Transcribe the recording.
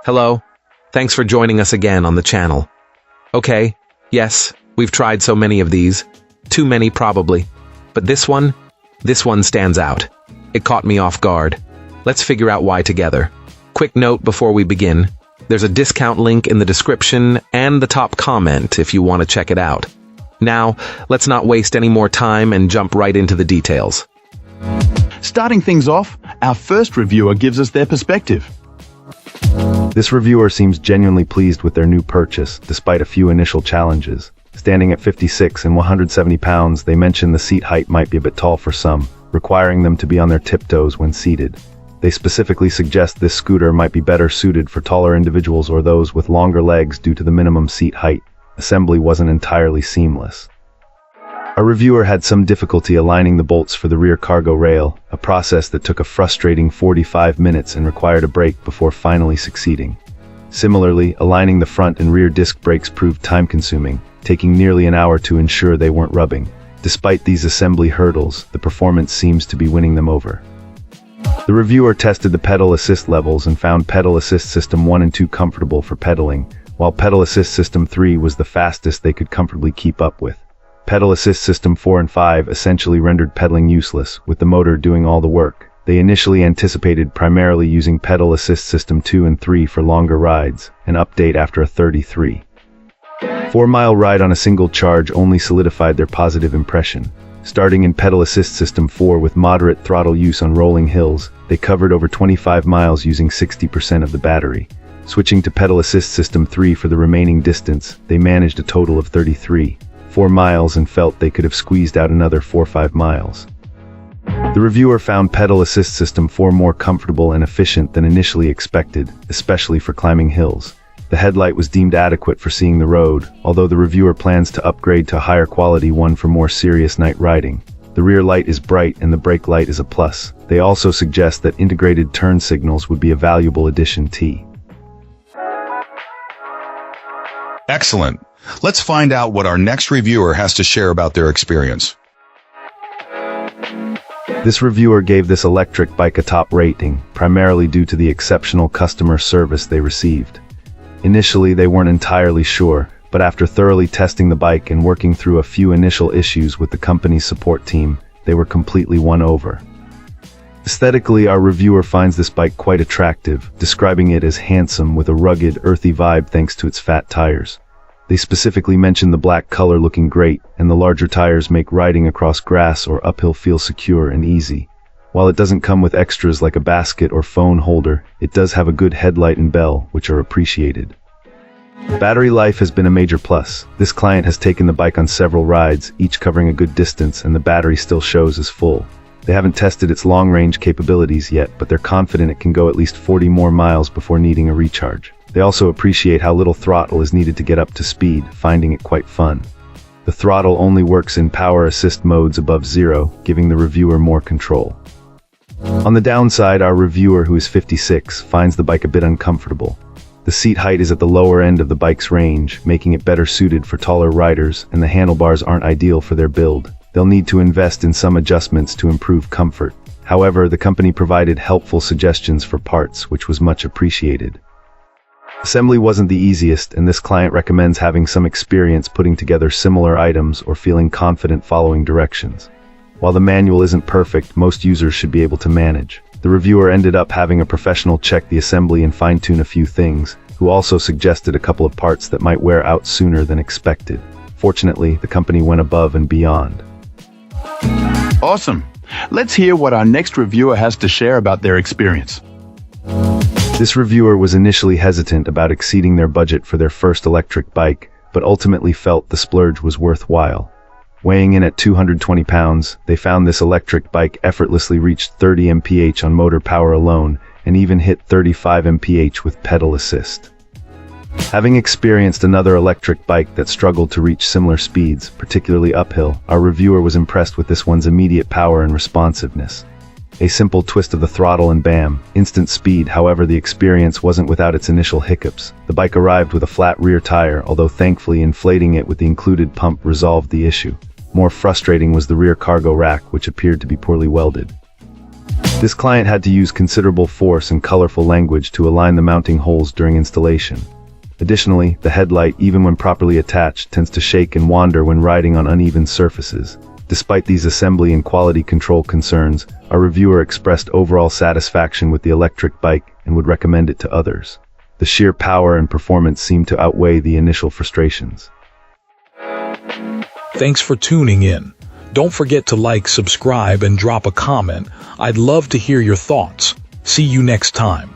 Hello. Thanks for joining us again on the channel. Okay, yes, we've tried so many of these. Too many probably. But this one stands out. It caught me off guard. Let's figure out why together. Quick note before we begin. There's a discount link in the description and the top comment if you want to check it out. Now, let's not waste any more time and jump right into the details. Starting things off, our first reviewer gives us their perspective. This reviewer seems genuinely pleased with their new purchase, despite a few initial challenges. Standing at 56 and 170 pounds, they mention the seat height might be a bit tall for some, requiring them to be on their tiptoes when seated. They specifically suggest this scooter might be better suited for taller individuals or those with longer legs due to the minimum seat height. Assembly wasn't entirely seamless. Our reviewer had some difficulty aligning the bolts for the rear cargo rail, a process that took a frustrating 45 minutes and required a break before finally succeeding. Similarly, aligning the front and rear disc brakes proved time-consuming, taking nearly an hour to ensure they weren't rubbing. Despite these assembly hurdles, the performance seems to be winning them over. The reviewer tested the pedal assist levels and found pedal assist system 1 and 2 comfortable for pedaling, while pedal assist system 3 was the fastest they could comfortably keep up with. Pedal assist system 4 and 5 essentially rendered pedaling useless, with the motor doing all the work. They initially anticipated primarily using pedal assist system 2 and 3 for longer rides, an update after a 33. 4-mile ride on a single charge only solidified their positive impression. Starting in pedal assist system 4 with moderate throttle use on rolling hills, they covered over 25 miles using 60% of the battery. Switching to pedal assist system 3 for the remaining distance, they managed a total of 4 miles and felt they could have squeezed out another 4 or 5 miles. The reviewer found pedal assist system 4 more comfortable and efficient than initially expected, especially for climbing hills. The headlight was deemed adequate for seeing the road, although the reviewer plans to upgrade to a higher quality one for more serious night riding. The rear light is bright and the brake light is a plus. They also suggest that integrated turn signals would be a valuable addition to. Excellent. Let's find out what our next reviewer has to share about their experience. This reviewer gave this electric bike a top rating, primarily due to the exceptional customer service they received. Initially, they weren't entirely sure, but after thoroughly testing the bike and working through a few initial issues with the company's support team, they were completely won over. Aesthetically, our reviewer finds this bike quite attractive, describing it as handsome with a rugged, earthy vibe thanks to its fat tires. They specifically mention the black color looking great, and the larger tires make riding across grass or uphill feel secure and easy. While it doesn't come with extras like a basket or phone holder, it does have a good headlight and bell, which are appreciated. Battery life has been a major plus. This client has taken the bike on several rides, each covering a good distance, and the battery still shows as full. They haven't tested its long-range capabilities yet, but they're confident it can go at least 40 more miles before needing a recharge. They also appreciate how little throttle is needed to get up to speed, finding it quite fun. The throttle only works in power assist modes above 0, giving the reviewer more control. On the downside, our reviewer, who is 56, finds the bike a bit uncomfortable. The seat height is at the lower end of the bike's range, making it better suited for taller riders, and the handlebars aren't ideal for their build. They'll need to invest in some adjustments to improve comfort. However, the company provided helpful suggestions for parts, which was much appreciated. Assembly wasn't the easiest, and this client recommends having some experience putting together similar items or feeling confident following directions. While the manual isn't perfect, most users should be able to manage. The reviewer ended up having a professional check the assembly and fine-tune a few things, who also suggested a couple of parts that might wear out sooner than expected. Fortunately, the company went above and beyond. Awesome. Let's hear what our next reviewer has to share about their experience. This reviewer was initially hesitant about exceeding their budget for their first electric bike, but ultimately felt the splurge was worthwhile. Weighing in at 220 pounds, they found this electric bike effortlessly reached 30 mph on motor power alone, and even hit 35 mph with pedal assist. Having experienced another electric bike that struggled to reach similar speeds, particularly uphill, our reviewer was impressed with this one's immediate power and responsiveness. A simple twist of the throttle and bam, instant speed. However, the experience wasn't without its initial hiccups. The bike arrived with a flat rear tire, although thankfully inflating it with the included pump resolved the issue. More frustrating was the rear cargo rack, which appeared to be poorly welded. This client had to use considerable force and colorful language to align the mounting holes during installation. Additionally, the headlight, even when properly attached, tends to shake and wander when riding on uneven surfaces. Despite these assembly and quality control concerns, our reviewer expressed overall satisfaction with the electric bike and would recommend it to others. The sheer power and performance seemed to outweigh the initial frustrations. Thanks for tuning in. Don't forget to like, subscribe, and drop a comment. I'd love to hear your thoughts. See you next time.